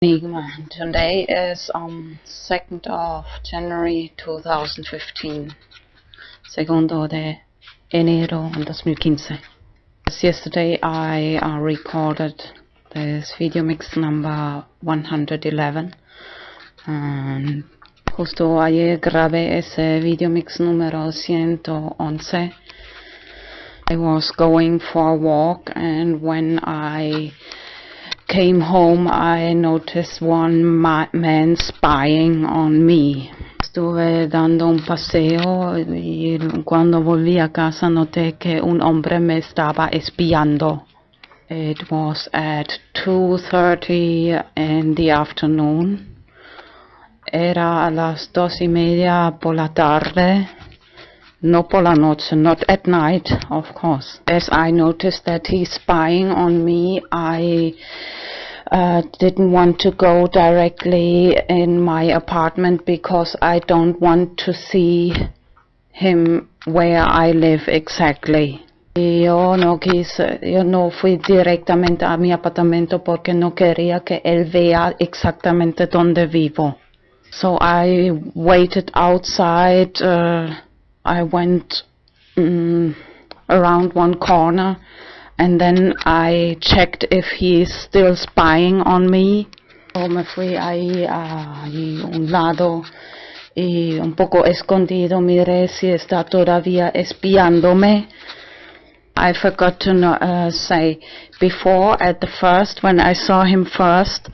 Enigma. Today is 2nd of January 2015, segundo de enero 2015. Yesterday I recorded this video mix number 111 and justo ayer grabé ese video mix número 111. I was going for a walk, and when I came home I noticed one man spying on me. Estuve dando un paseo y cuando volví a casa noté que un hombre me estaba espiando. It was at 2:30 in the afternoon. Era a las 2:30 por la tarde. No por la noche, not at night, of course. As I noticed that he's spying on me, I didn't want to go directly in my apartment because I don't want to see him where I live exactly. Yo no fui directamente a mi apartamento porque no quería que él vea exactamente donde vivo. So I waited outside. I went around one corner and then I checked if he is still spying on me. Me fui ahí a un lado y un poco escondido miré si está todavía espiándome. I forgot to say before, at the first, when I saw him first,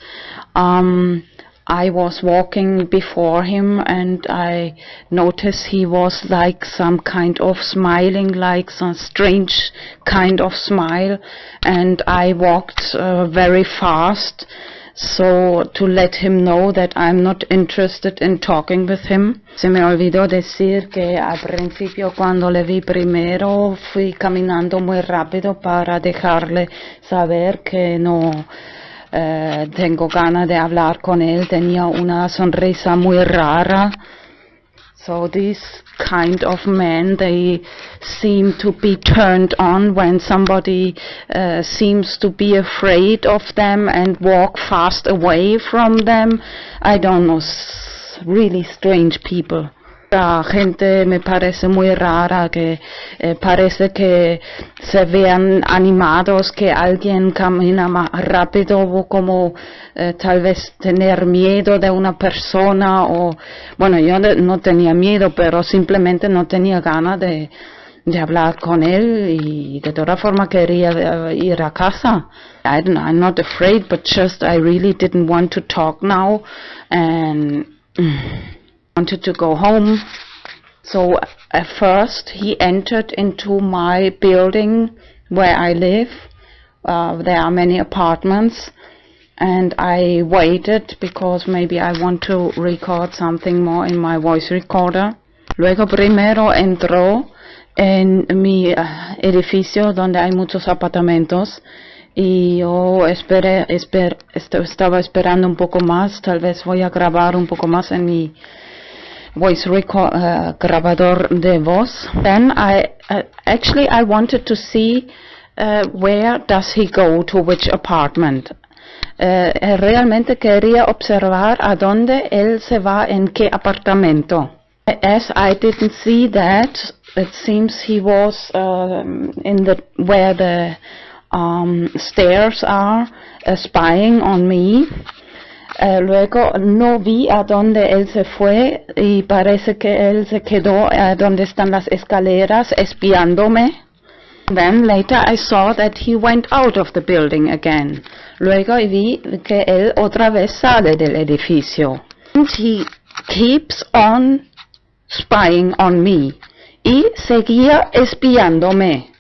I was walking before him and I noticed he was like some kind of smiling, like some strange kind of smile, and I walked very fast, so to let him know that I'm not interested in talking with him. Se me olvidó decir que al principio cuando le vi primero fui caminando muy rápido para dejarle saber que no tengo ganas de hablar con él. Tenía una sonrisa muy rara. So these kind of men, they seem to be turned on when somebody seems to be afraid of them and walk fast away from them. I don't know, really strange people. La gente me parece muy rara, que parece que se vean animados, que alguien camina más rápido, o como tal vez tener miedo de una persona, o bueno, yo no tenía miedo, pero simplemente no tenía ganas de hablar con él y de toda forma quería ir a casa. I'm not afraid, but just I really didn't want to talk now and wanted to go home. So at first he entered into my building where I live. There are many apartments, and I waited because maybe I want to record something more in my voice recorder. Luego primero entró en mi edificio donde hay muchos apartamentos y yo estaba esperando un poco más. Tal vez voy a grabar un poco más en mi voice grabador de voz. Then I wanted to see where does he go, to which apartment. Realmente quería observar a dónde él se va, en qué apartamento. As I didn't see that, it seems he was where the stairs are, spying on me. Luego no vi a dónde él se fue y parece que él se quedó donde están las escaleras espiándome. Then later I saw that he went out of the building again. Luego vi que él otra vez sale del edificio. And he keeps on spying on me. Y seguía espiándome.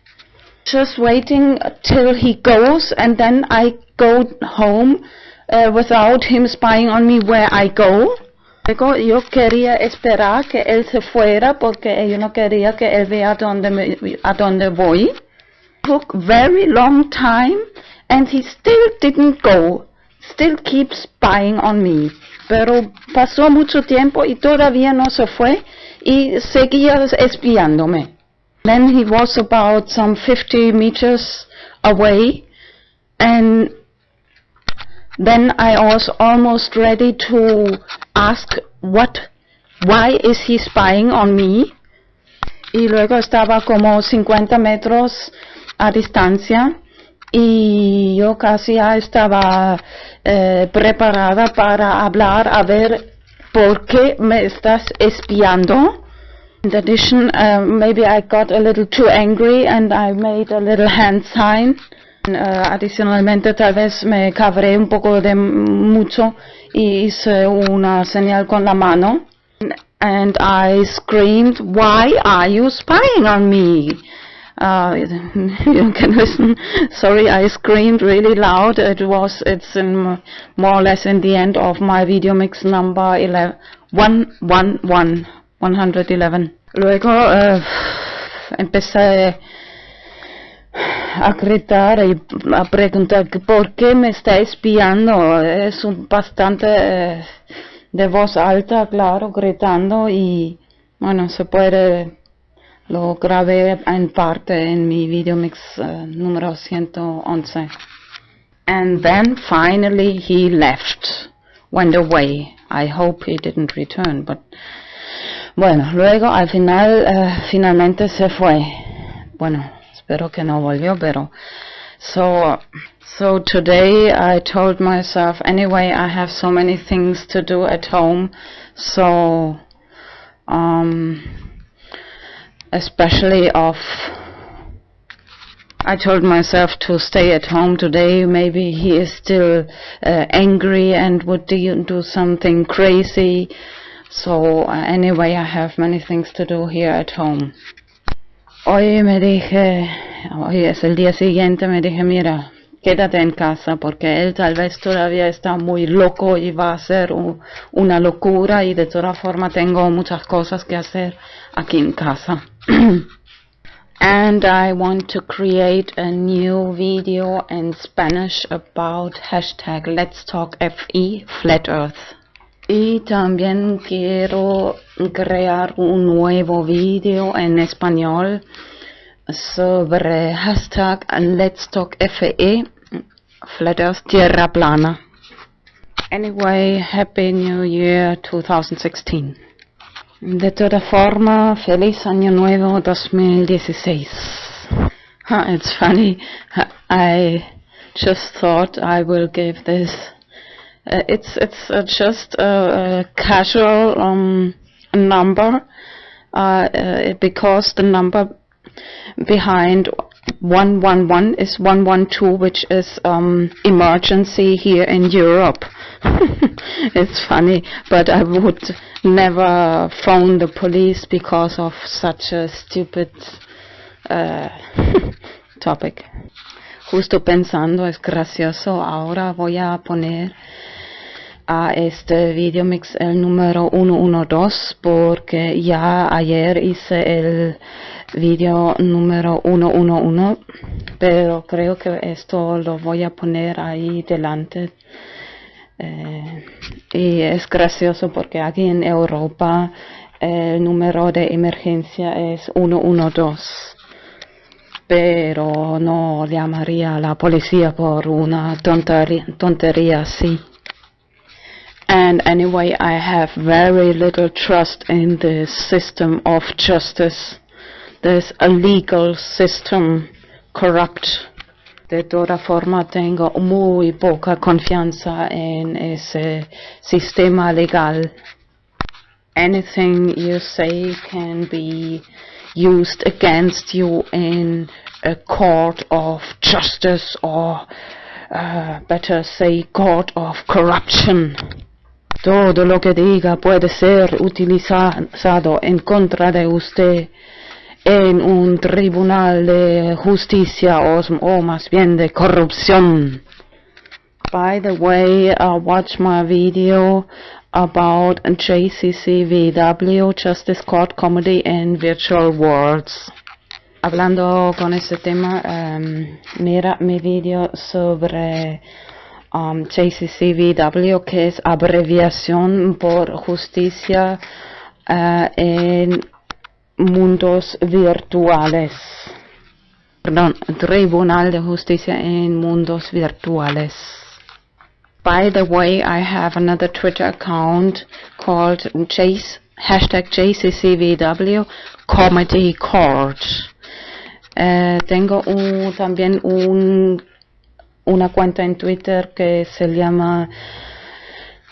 Just waiting till he goes, and then I go home without him spying on me where I go. Luego yo quería esperar que él se fuera porque yo no quería que él vea a dónde voy. Took very long time and he still didn't go. Still keeps spying on me. Pero pasó mucho tiempo y todavía no se fue y seguía espiándome. Then he was about some 50 meters away, and Then I was almost ready to ask why is he spying on me? Y luego estaba como 50 metros a distancia y yo casi ya estaba preparada para hablar, a ver por qué me estás espiando. In addition, maybe I got a little too angry and I made a little hand sign. Adicionalmente tal vez me cabré un poco de mucho y hice una señal con la mano. And I screamed, "Why are you spying on me?" You can listen. Sorry, I screamed really loud. It's in more or less in the end of my video mix number 111. Luego empecé a gritar y a preguntar por qué me está espiando. Es bastante de voz alta, claro, gritando, y bueno, se puede, lo grabé en parte en mi video mix número 111. And then finally he went away. I hope he didn't return, but bueno, luego al final finalmente se fue. Bueno, espero que no volvió, pero so today I told myself, anyway, I have so many things to do at home, so especially I told myself to stay at home today. Maybe he is still angry and would do something crazy. So anyway, I have many things to do here at home. Hoy es el día siguiente, me dije, mira, quédate en casa, porque él tal vez todavía está muy loco y va a hacer una locura, y de todas formas tengo muchas cosas que hacer aquí en casa. And I want to create a new video in Spanish about hashtag Let's Talk FE, Flat Earth. Y también quiero crear un nuevo video en español sobre hashtag Let's Talk FE, Flat Earth, Tierra Plana. Anyway, Happy New Year 2016. De toda forma, feliz año nuevo 2016. It's funny, I just thought I will give this. It's just a casual number, because the number behind 111 is 112, which is emergency here in Europe. It's funny, but I would never phone the police because of such a stupid topic. Justo pensando, es gracioso, ahora voy a poner a este video mix el número 112, porque ya ayer hice el video número 111, pero creo que esto lo voy a poner ahí delante. Y es gracioso porque aquí en Europa el número de emergencia es 112, pero no llamaría a la policía por una tontería así. And anyway, I have very little trust in the system of justice. This legal system, corrupt. De toda forma, tengo muy poca confianza en ese sistema legal. Anything you say can be used against you in a court of justice, or better say court of corruption. Todo lo que diga puede ser utilizado en contra de usted en un tribunal de justicia, o más bien de corrupción. By the way, watch my video about JCCVW, Justice Court Comedy in Virtual Worlds. Hablando con ese tema, mira mi video sobre JCCVW, que es abreviación por justicia en mundos virtuales. Perdón, Tribunal de Justicia en Mundos Virtuales. by the way, I have another Twitter account called #JCCVW Comedy Court. Tengo también una cuenta en Twitter que se llama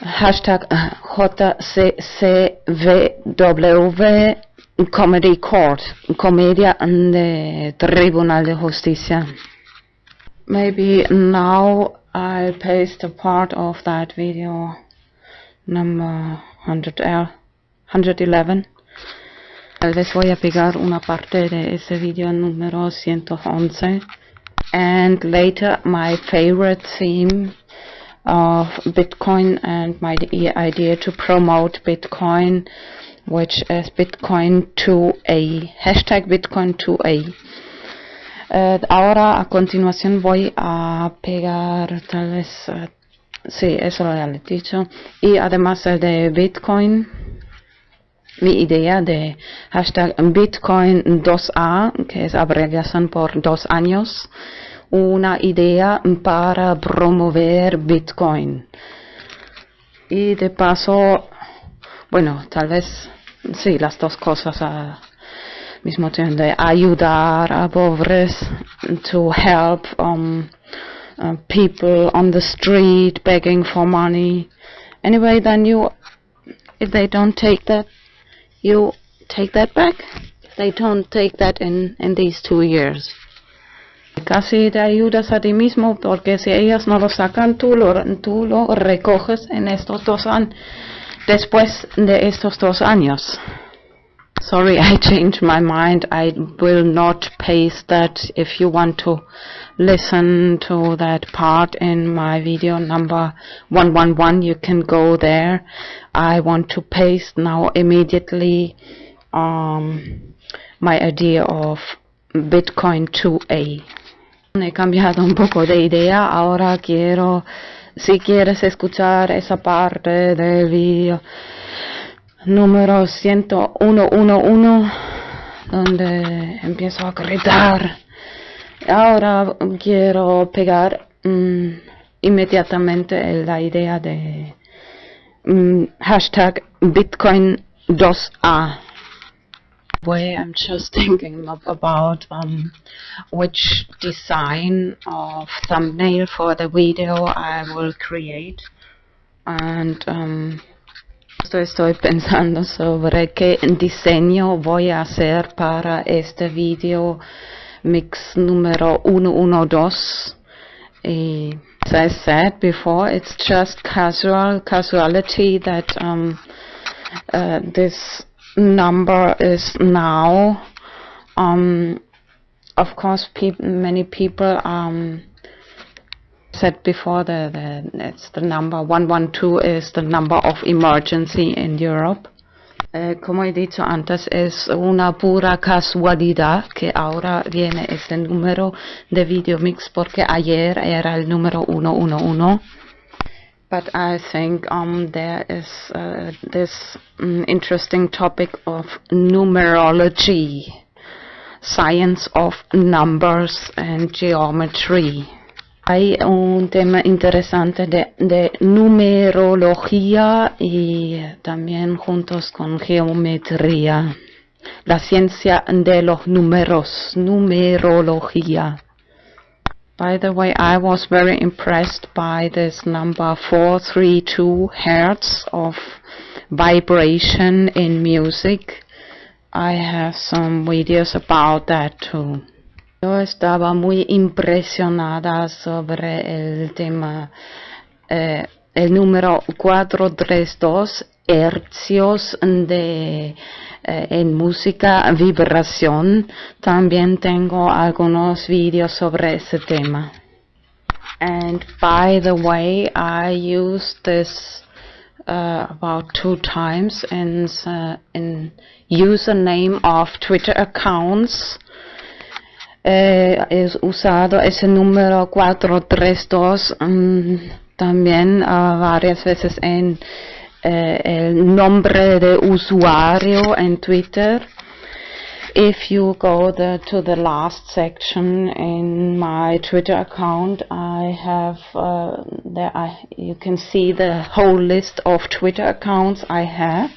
#JCCVW Comedy Court, comedia de Tribunal de Justicia. Maybe now I'll paste a part of that video number 111. Tal vez voy a pegar una parte de ese video número 111. And later my favorite theme of Bitcoin and my idea to promote Bitcoin, which is Bitcoin 2A, Bitcoin 2A. Ahora a continuación voy a pegar tal vez, sí, eso lo he dicho, y además de Bitcoin, mi idea de Bitcoin 2A, que es abreviación por 2 años, una idea para promover Bitcoin. Y de paso, bueno, tal vez, sí, las dos cosas mismo tiempo, de ayudar a pobres, to help people on the street begging for money. Anyway, then if they don't take that, you take that back. If they don't take that in these 2 years. Casi te ayudas a ti mismo, porque si ellas no lo sacan, tú lo recoges en estos 2 años, después de estos 2 años. Sorry, I changed my mind. I will not paste that. If you want to listen to that part in my video number 111, you can go there. I want to paste now immediately my idea of Bitcoin 2A. He cambiado un poco de idea. Ahora quiero, si quieres escuchar esa parte del video número 111, donde empiezo a gritar. Ahora quiero pegar inmediatamente la idea de Bitcoin 2A. I'm just thinking about which design of thumbnail for the video I will create, and estoy pensando sobre qué diseño voy a hacer para este video mix número 112. As I said before, it's just casuality that this number is now. Of course, many people said before it's the number 112 is the number of emergency in Europe. Como he dicho antes, es una pura casualidad que ahora viene este número de video mix, porque ayer era el número 111. But I think there is this interesting topic of numerology, science of numbers and geometry. Hay un tema interesante de numerología y también juntos con geometría. La ciencia de los números, numerología. By the way, I was very impressed by this number 432 Hertz of vibration in music. I have some videos about that too. Yo estaba muy impresionada sobre el tema, el número 432 hercios en música, vibración. También tengo algunos vídeos sobre ese tema. And by the way, I used this about 2 times in username of Twitter accounts. He usado ese número 432 también varias veces en el nombre de usuario en Twitter, if you go to the last section in my Twitter account, I have you can see the whole list of Twitter accounts I have.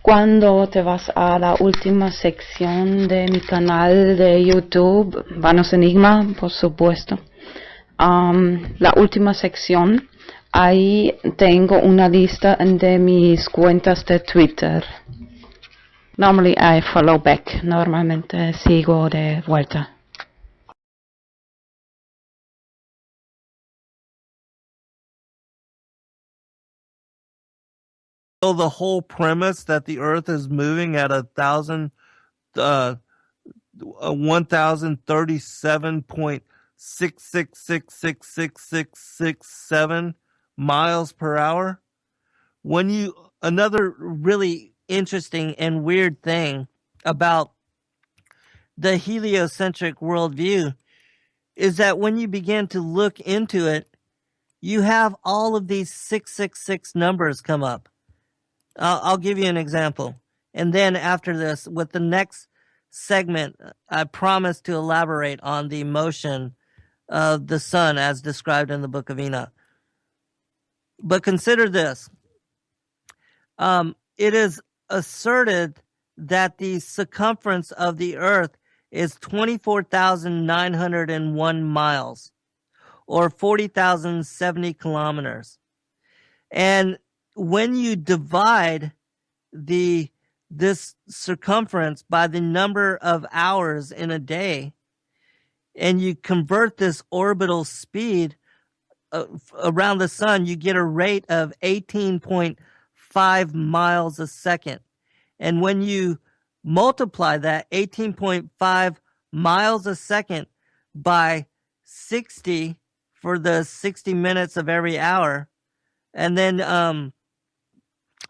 Cuando te vas a la última sección de mi canal de YouTube, VanosEnigmA, por supuesto, la última sección, ahí tengo una lista de mis cuentas de Twitter. Normally I follow back, normalmente sigo de vuelta. So the whole premise that the Earth is moving at 1,037.6666667 miles per hour. Another really interesting and weird thing about the heliocentric worldview is that when you begin to look into it, you have all of these 666 numbers come up. I'll give you an example. And then after this, with the next segment, I promise to elaborate on the motion of the sun as described in the book of Enoch. But consider this. It is asserted that the circumference of the earth is 24,901 miles, or 40,070 kilometers. And when you divide this circumference by the number of hours in a day, and you convert this orbital speed around the sun, you get a rate of 18.5 miles a second. And when you multiply that 18.5 miles a second by 60 for the 60 minutes of every hour, and then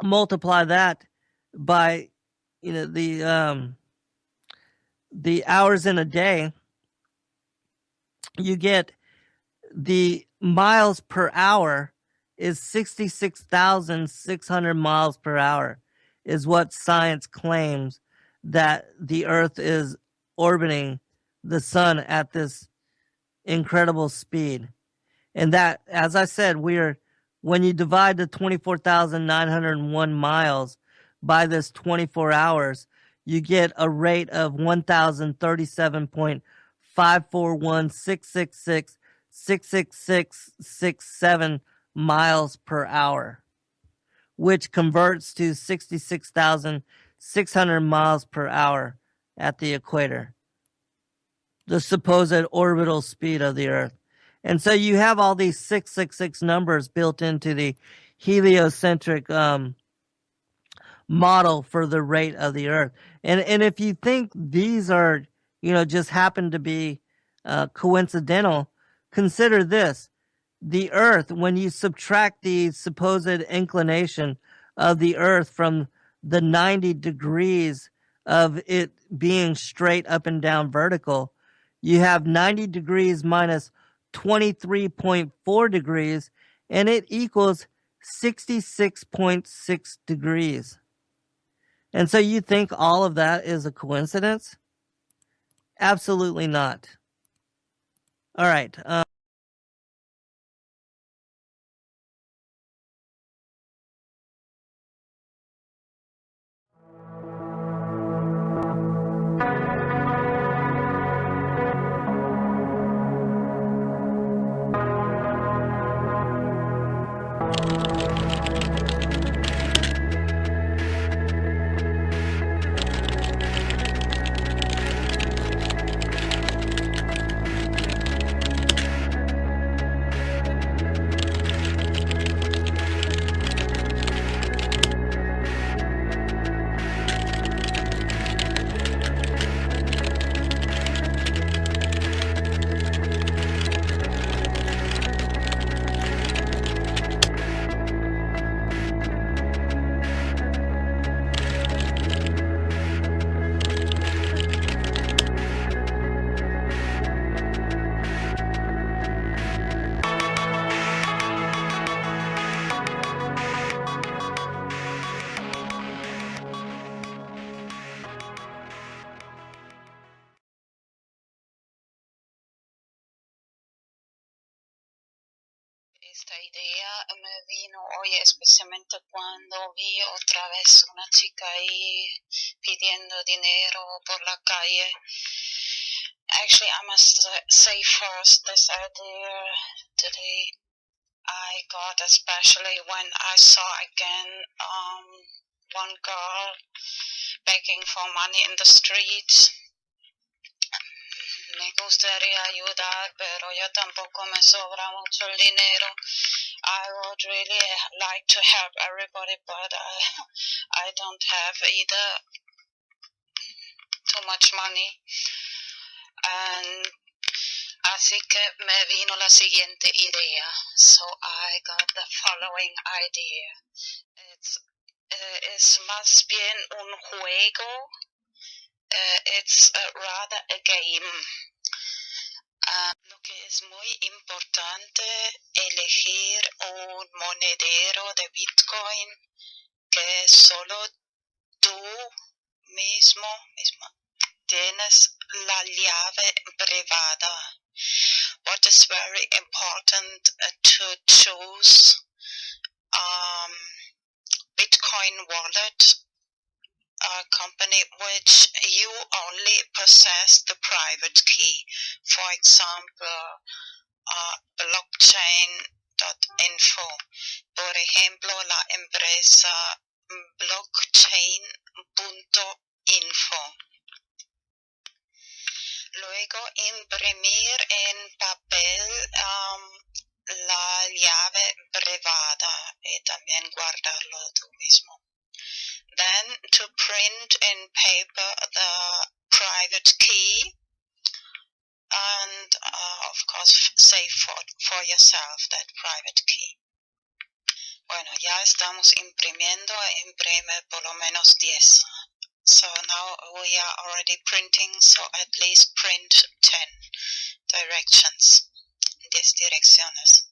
multiply that by the hours in a day, you get the miles per hour is 66,600 miles per hour is what science claims that the earth is orbiting the sun at this incredible speed. And that, as I said, when you divide the 24,901 miles by this 24 hours, you get a rate of 1,037.541,666,66667 miles per hour, which converts to 66,600 miles per hour at the equator, the supposed orbital speed of the Earth. And so you have all these 666 numbers built into the heliocentric model for the rate of the Earth. And if you think these are, just happen to be coincidental, consider this. The Earth, when you subtract the supposed inclination of the Earth from the 90 degrees of it being straight up and down vertical, you have 90 degrees minus 23.4 degrees, and it equals 66.6 degrees. And so you think all of that is a coincidence? Absolutely not. All right. esta idea me vino hoy especialmente cuando vi otra vez una chica ahí pidiendo dinero por la calle. Actually, I must say first, this idea today I got especially when I saw again one girl begging for money in the streets. Me gustaría ayudar, pero yo tampoco me sobra mucho el dinero. I would really like to help everybody, but I don't have either too much money. And así que me vino la siguiente idea. So I got the following idea. Es más bien un juego. It's rather a game. Lo que es muy importante, elegir un monedero de Bitcoin que solo tú misma tienes la llave privada. What is very important to choose Bitcoin wallet company which you only possess the private key. For example, blockchain.info. Por ejemplo, la empresa blockchain.info. Luego, imprimir en papel la llave privada y también guardarlo tú mismo. Then to print in paper the private key and of course save for yourself that private key. Bueno, ya estamos imprimiendo, imprime por lo menos 10. So now we are already printing, so at least print 10 directions, 10 direcciones.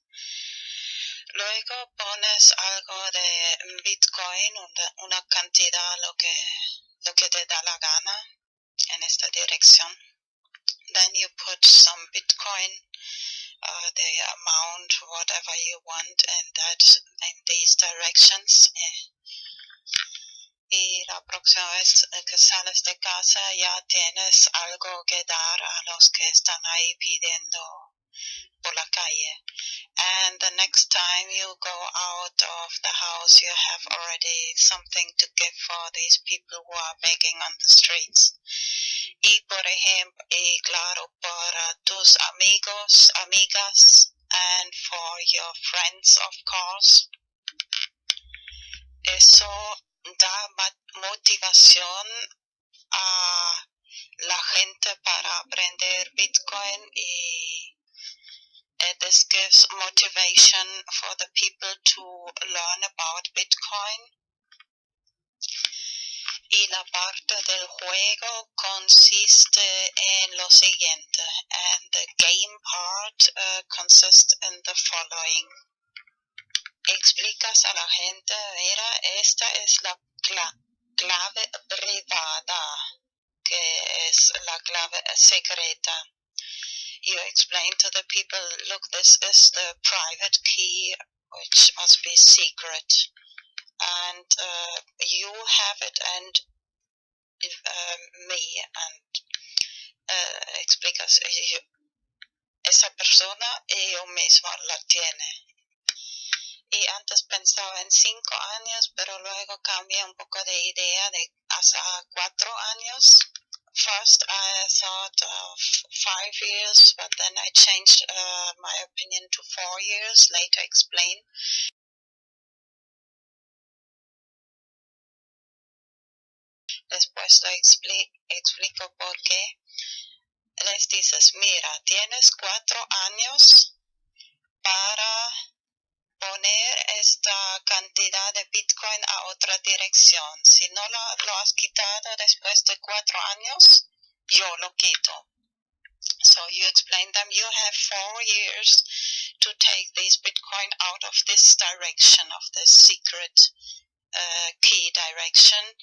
Luego pones algo de Bitcoin, una cantidad, lo que te da la gana en esta dirección. Then you put some Bitcoin, the amount, whatever you want, in these directions. Y la próxima vez que sales de casa ya tienes algo que dar a los que están ahí pidiendo por la calle. And the next time you go out of the house, you have already something to give for these people who are begging on the streets. Y por ejemplo, y claro, para tus amigos, amigas, and for your friends, of course. Eso da motivación a la gente para aprender Bitcoin y this gives motivation for the people to learn about Bitcoin. Y la parte del juego consiste en lo siguiente, and the game part consists in the following. Explicas a la gente, mira, esta es la clave privada, que es la clave secreta. You explain to the people, look, this is the private key, which must be secret. And you have it and me, and explicas, esa persona y yo mismo la tiene. Y antes pensaba en 5 años, pero luego cambié un poco de idea de hasta 4 años. First I thought of 5 years, but then I changed my opinion to 4 years, later explain. Después lo explico por qué. Les dices, mira, tienes 4 años para poner esta cantidad de Bitcoin a otra dirección. Si no lo has quitado después de 4 años, yo lo quito. So you explain them, you have 4 years to take these Bitcoin out of this direction, of this secret key direction.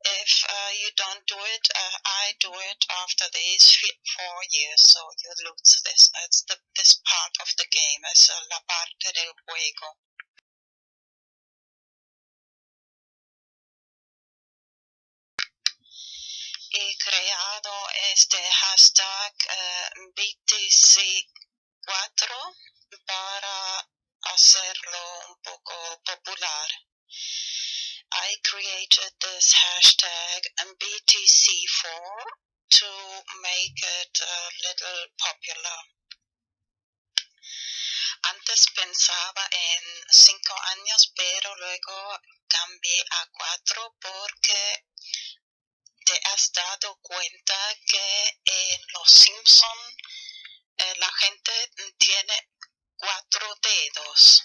If you don't do it, I do it after these 4 years, so you lose that's this part of the game, es la parte del juego. He creado este hashtag BTC4 para hacerlo un poco popular. I created this hashtag BTC4 to make it a little popular. Antes pensaba en 5 años, pero luego cambié a 4 porque te has dado cuenta que en Los Simpson la gente tiene 4 dedos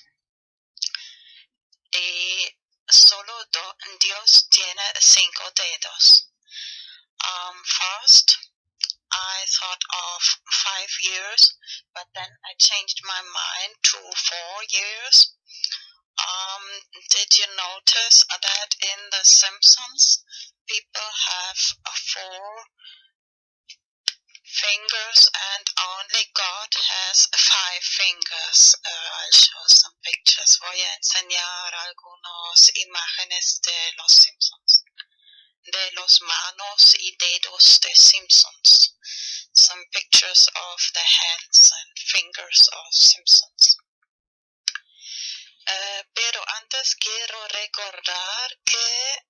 y solo Dios tiene 5 dedos. First, I thought of 5 years, but then I changed my mind to 4 years. Did you notice that in The Simpsons, people have 4 fingers and only God has 5 fingers? I'll show some pictures. Voy a enseñar algunas imágenes de Los Simpsons, de los manos y dedos de Simpsons. Some pictures of the hands and fingers of Simpsons. Pero antes quiero recordar que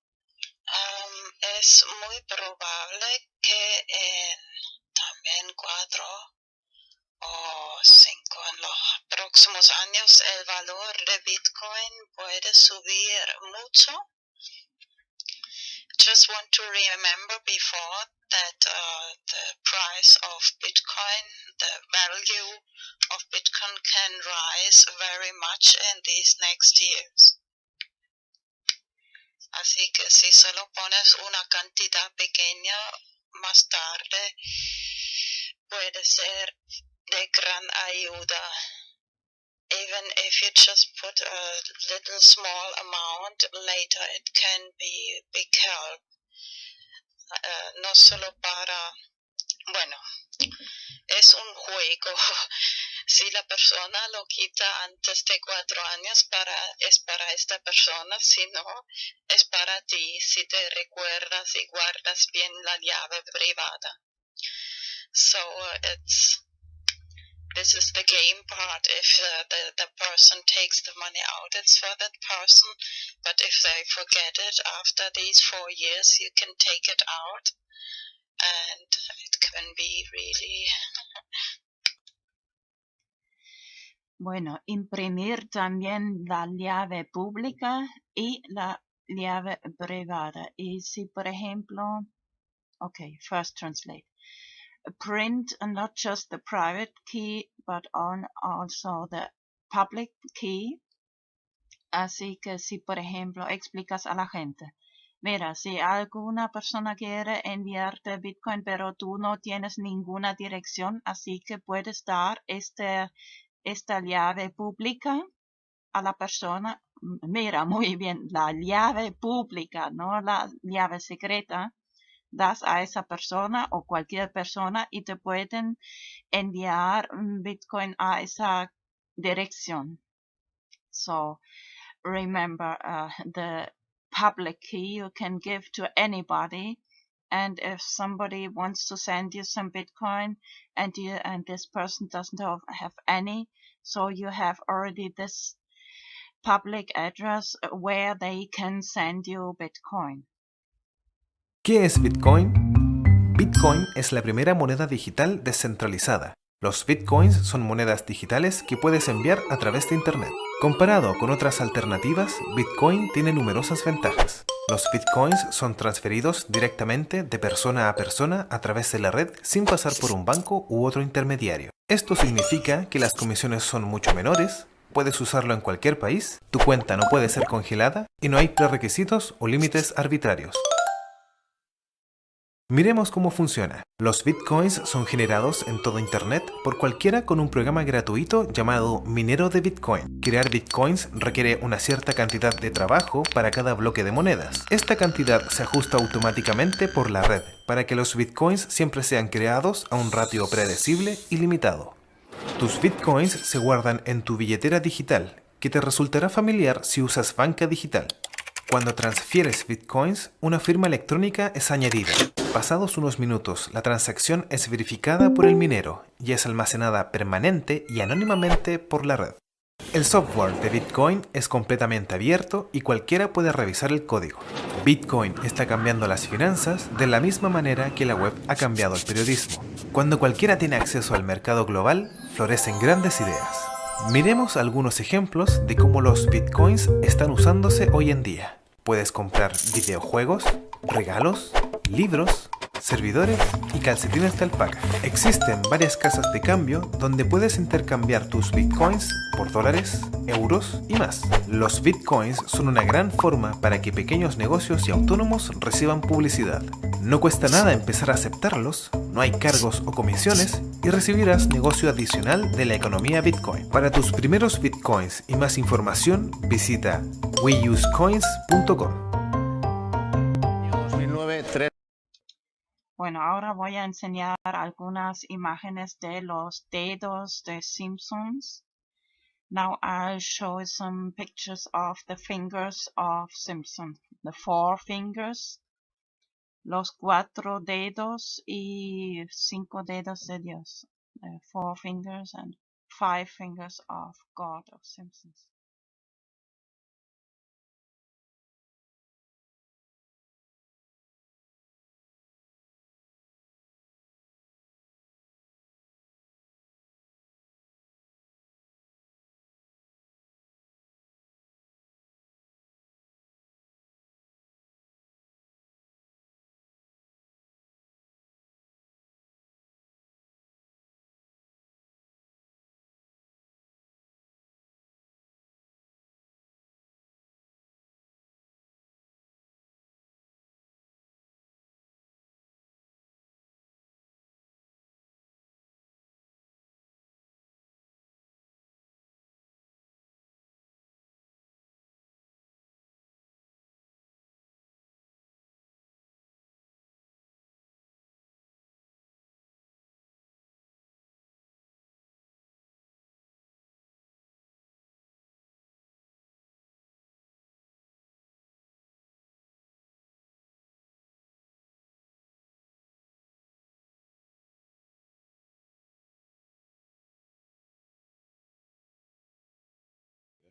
es muy probable que en también 4 o 5 en los próximos años el valor de Bitcoin puede subir mucho. Just want to remember before that the price of Bitcoin, the value of Bitcoin can rise very much in these next years. Así que si solo pones una cantidad pequeña, más tarde puede ser de gran ayuda. Even if you just put a little small amount, later it can be big help. No solo para, bueno, es un juego. Si la persona lo quita antes de 4 años, es para esta persona, si no, es para ti, si te recuerdas y guardas bien la llave privada. So this is the game part. If the person takes the money out, it's for that person. But if they forget it after these 4 years, you can take it out. And it can be really... Bueno, imprimir también la llave pública y la llave privada. Y si, por ejemplo, okay, first translate. Print not just the private key, but also the public key. Así que si, por ejemplo, explicas a la gente, mira, si alguna persona quiere enviarte Bitcoin, pero tú no tienes ninguna dirección, así que puedes dar esta llave pública a la persona. Mira, muy bien, la llave pública, no la llave secreta. Das a esa persona o cualquier persona y te pueden enviar Bitcoin a esa dirección. So, remember, the public key you can give to anybody. And if somebody wants to send you some Bitcoin and this person doesn't have any, so you have already this public address where they can send you Bitcoin. ¿Qué es Bitcoin? Bitcoin es la primera moneda digital descentralizada. Los Bitcoins son monedas digitales que puedes enviar a través de Internet. Comparado con otras alternativas, Bitcoin tiene numerosas ventajas. Los Bitcoins son transferidos directamente de persona a persona a través de la red sin pasar por un banco u otro intermediario. Esto significa que las comisiones son mucho menores, puedes usarlo en cualquier país, tu cuenta no puede ser congelada y no hay prerequisitos o límites arbitrarios. Miremos cómo funciona. Los Bitcoins son generados en todo Internet por cualquiera con un programa gratuito llamado minero de Bitcoin. Crear Bitcoins requiere una cierta cantidad de trabajo para cada bloque de monedas. Esta cantidad se ajusta automáticamente por la red para que los Bitcoins siempre sean creados a un ratio predecible y limitado. Tus bitcoins se guardan en tu billetera digital, que te resultará familiar si usas banca digital. Cuando transfieres bitcoins, una firma electrónica es añadida. Pasados unos minutos, la transacción es verificada por el minero y es almacenada permanente y anónimamente por la red. El software de Bitcoin es completamente abierto y cualquiera puede revisar el código. Bitcoin está cambiando las finanzas de la misma manera que la web ha cambiado el periodismo. Cuando cualquiera tiene acceso al mercado global, florecen grandes ideas. Miremos algunos ejemplos de cómo los Bitcoins están usándose hoy en día. Puedes comprar videojuegos, regalos, libros, servidores y calcetines de alpaca. Existen varias casas de cambio donde puedes intercambiar tus bitcoins por dólares, euros y más. Los bitcoins son una gran forma para que pequeños negocios y autónomos reciban publicidad. No cuesta nada empezar a aceptarlos, no hay cargos o comisiones y recibirás negocio adicional de la economía bitcoin. Para tus primeros bitcoins y más información, visita weusecoins.com. Bueno, ahora voy a enseñar algunas imágenes de los dedos de Simpsons. Now I'll show some pictures of the fingers of Simpson. The 4 fingers, los 4 dedos y 5 dedos de Dios. 4 fingers and 5 fingers of God of Simpsons.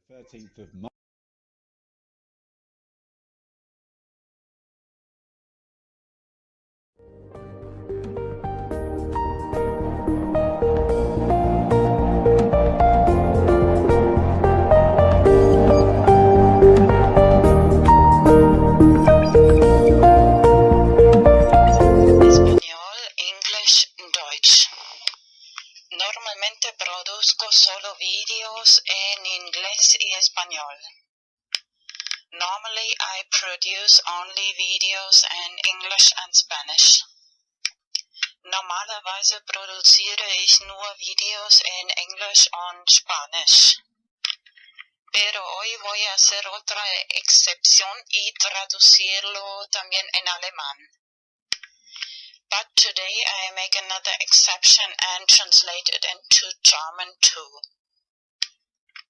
The 13th of March. Español, English, Deutsch. Normalmente produzco solo vídeos en inglés y español. Normally I produce only videos in English and Spanish. Normalerweise produziere ich nur Videos en Englisch und Spanisch. Pero hoy voy a hacer otra excepción y traducirlo también en alemán. But today I make another exception and translate it into German too.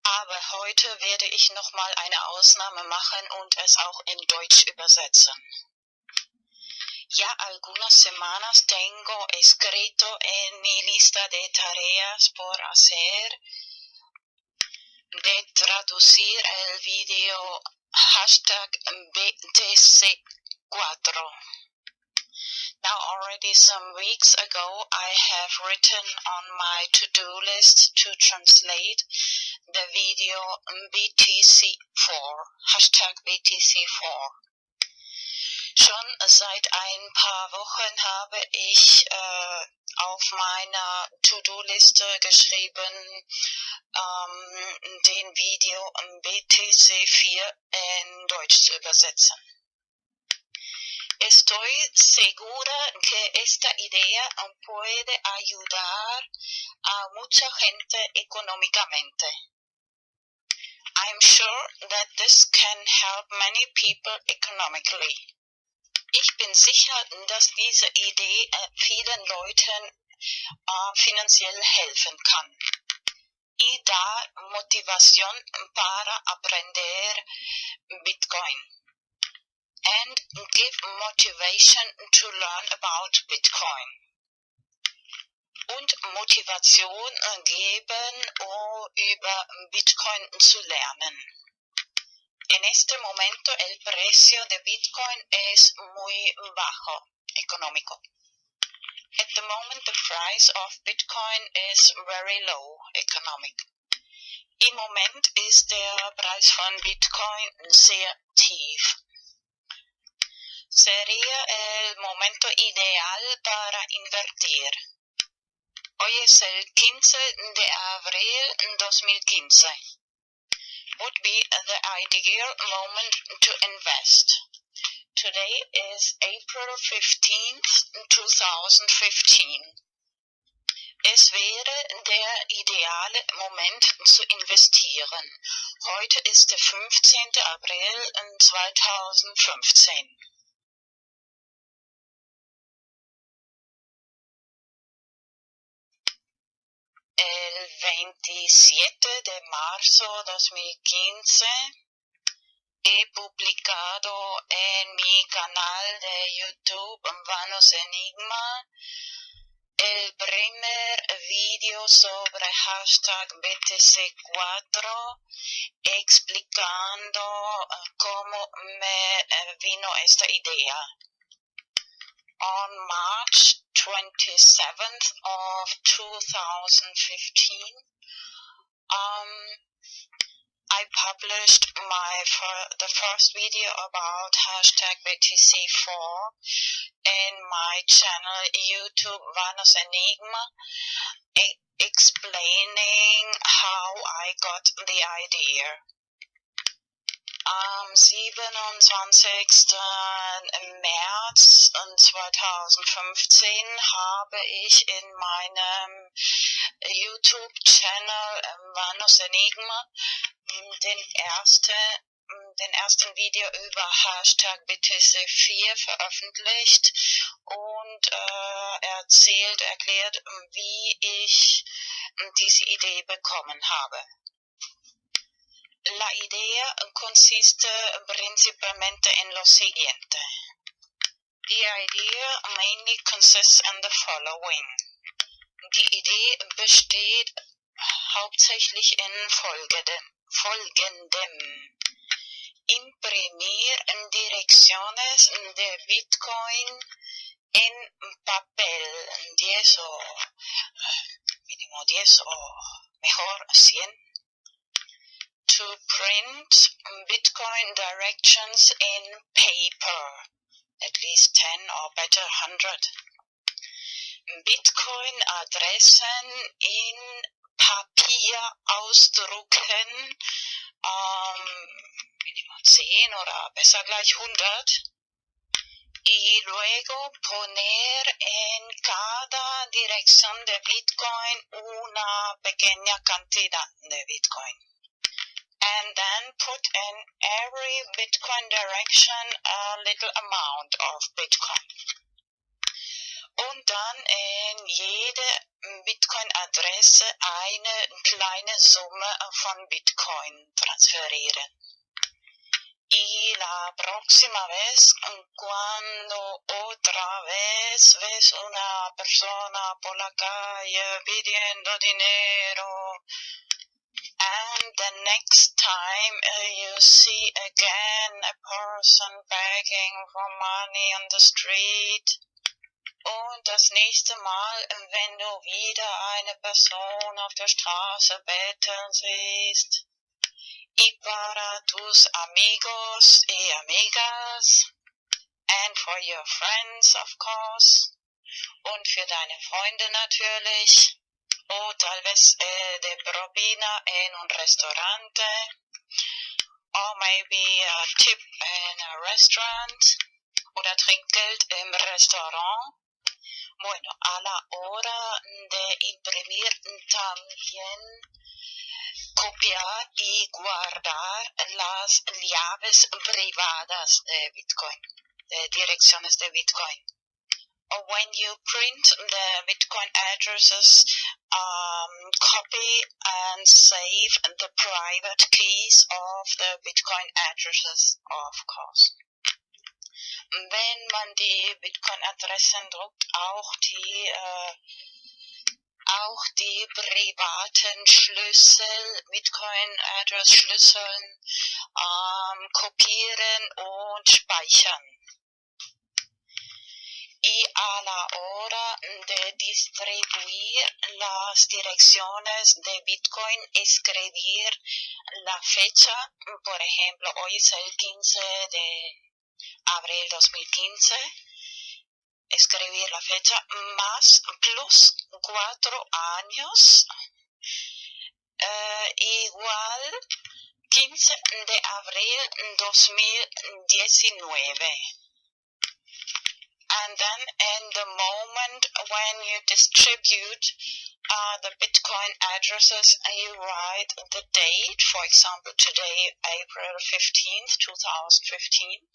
Aber heute werde ich nochmal eine Ausnahme machen und es auch in Deutsch übersetzen. Ya algunas semanas tengo escrito en mi lista de tareas por hacer de traducir el video #BTC4. Now already some weeks ago I have written on my to-do list to translate the video BTC4, #BTC4. Schon seit ein paar Wochen habe ich auf meiner To-Do-Liste geschrieben, den Video BTC4 in Deutsch zu übersetzen. Estoy segura que esta idea puede ayudar a mucha gente económicamente. I'm sure that this can help many people economically. Ich bin sicher, dass diese Idee vielen Leuten finanziell helfen kann. Y dar motivación para aprender Bitcoin. And give motivation to learn about Bitcoin. Und Motivation geben, um über Bitcoin zu lernen. En este momento el precio de Bitcoin es muy bajo, económico. At the moment the price of Bitcoin is very low, economic. Im Moment ist der Preis von Bitcoin sehr tief. Sería el momento ideal para invertir. Hoy es el 15 de abril 2015. Would be the ideal moment to invest. Today is April 15th, 2015. Es wäre der ideale Moment zu investieren. Heute ist der 15. April 2015. El 27 de marzo 2015 he publicado en mi canal de YouTube VanosEnigmA el primer vídeo sobre hashtag BTC4 explicando cómo me vino esta idea. On March 27th of 2015, I published the first video about hashtag BTC4 in my channel YouTube VanosEnigmA, explaining how I got the idea. Am 27. März 2015 habe ich in meinem YouTube-Channel VanosEnigmA den ersten Video über Hashtag BTC4 veröffentlicht und erklärt, wie ich diese Idee bekommen habe. La idea consiste principalmente en lo siguiente. The idea mainly consists in the following. Die Idee besteht hauptsächlich in folgendem. Imprimir direcciones de Bitcoin en papel, 10 o mínimo 10 o mejor 100. To print Bitcoin directions in paper, at least 10 or better 100. Bitcoin Adressen in Papier ausdrucken, Minimum 10 oder besser gleich 100. Y luego poner en cada dirección de Bitcoin una pequeña cantidad de Bitcoin. And then put in every Bitcoin direction a little amount of Bitcoin. Und dann in jede Bitcoin-Adresse eine kleine Summe von Bitcoin transferieren. Y la próxima vez, cuando otra vez ves una persona por la calle pidiendo dinero, and the next time you see again a person begging for money on the street, und das nächste Mal, wenn du wieder eine Person auf der Straße betteln siehst, y para tus amigos y amigas, and for your friends of course, und für deine Freunde natürlich, o tal vez de propina en un restaurante, or maybe a tip in a restaurant, oder Trinkgeld im Restaurant. Bueno, a la hora de imprimir también copiar y guardar las llaves privadas de Bitcoin, de direcciones de Bitcoin. when you print the Bitcoin addresses, copy and save the private keys of the Bitcoin addresses, of course. Wenn man die Bitcoin-Adressen druckt, auch die privaten Schlüssel, Bitcoin-Address-Schlüsseln kopieren und speichern. Y a la hora de distribuir las direcciones de Bitcoin, escribir la fecha, por ejemplo, hoy es el 15 de abril 2015, escribir la fecha más plus 4 años, igual 15 de abril 2019. And then in the moment when you distribute the Bitcoin addresses, you write the date, for example today, April 15th, 2015,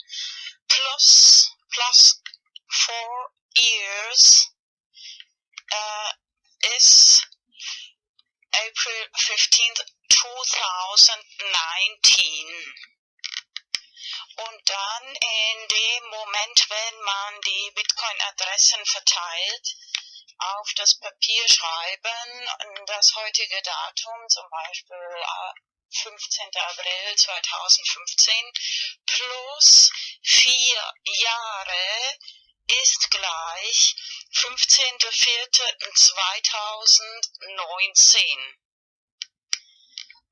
plus 4 years is April 15th, 2019. Und dann in dem Moment, wenn man die Bitcoin-Adressen verteilt, auf das Papier schreiben, das heutige Datum, zum Beispiel 15. April 2015, plus 4 Jahre ist gleich 15.04.2019.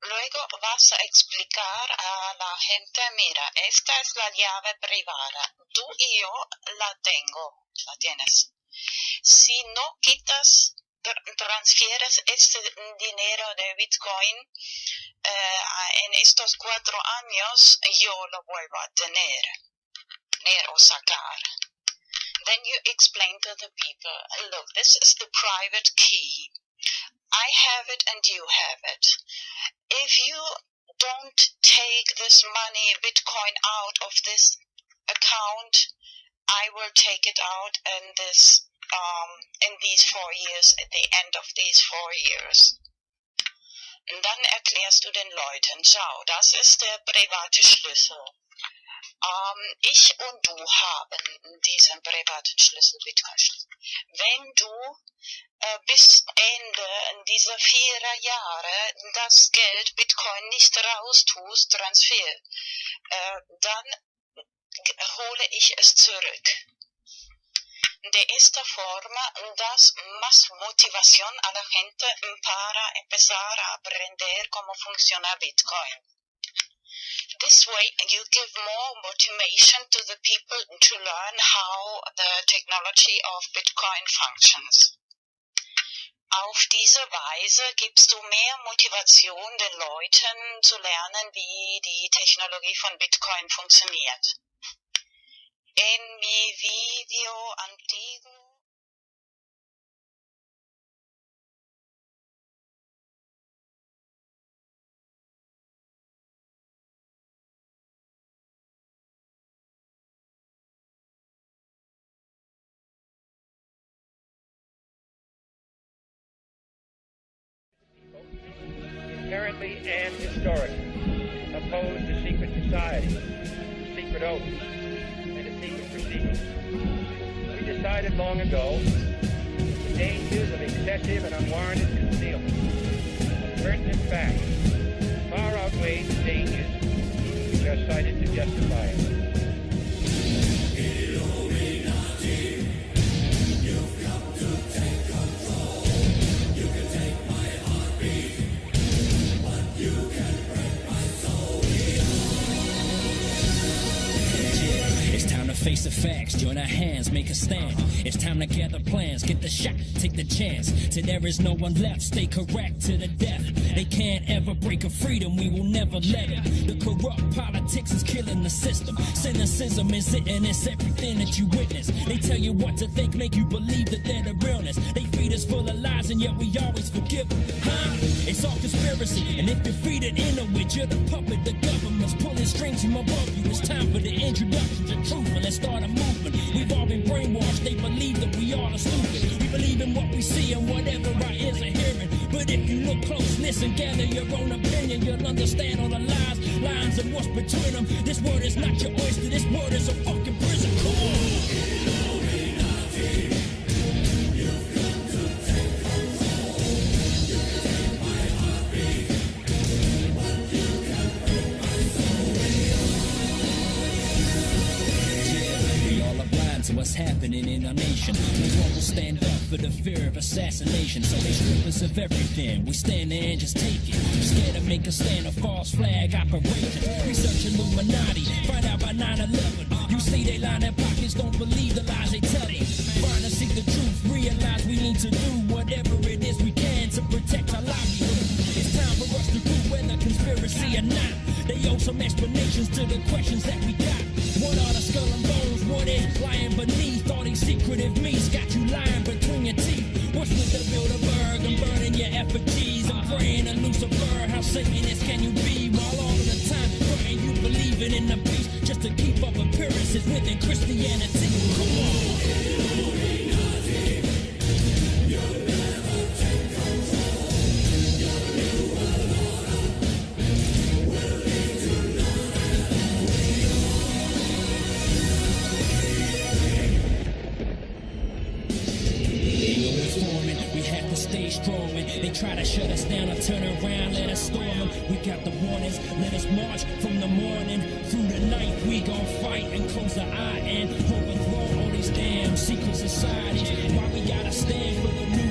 Luego vas a explicar a la gente, mira, esta es la llave privada, tú y yo la tengo, la tienes. Si no quitas, transfieres este dinero de Bitcoin en estos 4 años, yo lo vuelvo a tener o sacar. Then you explain to the people, look, this is the private key. I have it and you have it. If you don't take this money, Bitcoin, out of this account, I will take it out in these 4 years, at the end of these 4 years. Und dann erklärst du den Leuten, schau, das ist der private Schlüssel. Ich und du haben diesen privaten Schlüssel, Bitcoin-Schlüssel. Wenn du bis Ende dieser 4 Jahre das Geld Bitcoin nicht raustust, Transfer, dann hole ich es zurück. De esta forma das más motivación a la gente para empezar a aprender cómo funciona Bitcoin. This way you give more motivation to the people to learn how the technology of Bitcoin functions. Auf diese Weise gibst du mehr Motivation den Leuten zu lernen, wie die Technologie von Bitcoin funktioniert. En mi video antiguo inherently and historically opposed to secret societies, secret oaths, and to secret proceedings. We decided long ago that the dangers of excessive and unwarranted concealment of pertinent facts far outweighed the dangers which are cited to justify it. Face the facts, join our hands, make a stand. It's time to gather plans, get the shot, take the chance. Till there is no one left, stay correct to the death. They can't ever break a freedom, we will never let it. The corrupt politics is killing the system. Cynicism is it, and it's everything that you witness. They tell you what to think, make you believe that they're the realness. They feed us full of lies, and yet we always forgive them. Huh? It's all conspiracy, and if you're feeding into it, you're the puppet. The government's pulling strings from above you. It's time for the introduction to truth, and let's start a movement. We've all been brainwashed, they believe that we seeing whatever our ears are hearing. But if you look close, listen, gather your own opinion, you'll understand all the lines and what's between them. This word is not your oyster, this word is a fucking prison. Come on! To what's happening in our nation. No one will stand up for the fear of assassination. So they strip us of everything. We stand there and just take it. We're scared to make a stand, a false flag operation. Research Illuminati, find out by 9/11. You see they line their pockets, don't believe the lies they tell you. Find and seek the truth, realize we need to do whatever it is we can to protect our livelihood. It's time for us to prove whether conspiracy or not. They owe some explanations to the questions that we got. What are the skull and bones? What is lying beneath all these secretive meats? Got you lying between your teeth. What's with the Bilderberg and burning your effigies? I'm praying to Lucifer. How Satanist can you be? While all of the time praying you believing in the beast just to keep up appearances within Christianity. Come on. Stay strong when they try to shut us down or turn around, let us storm them. We got the warnings, let us march from the morning through the night. We gon' fight and close the eye and overthrow all these damn secret societies. Why we gotta stand for the new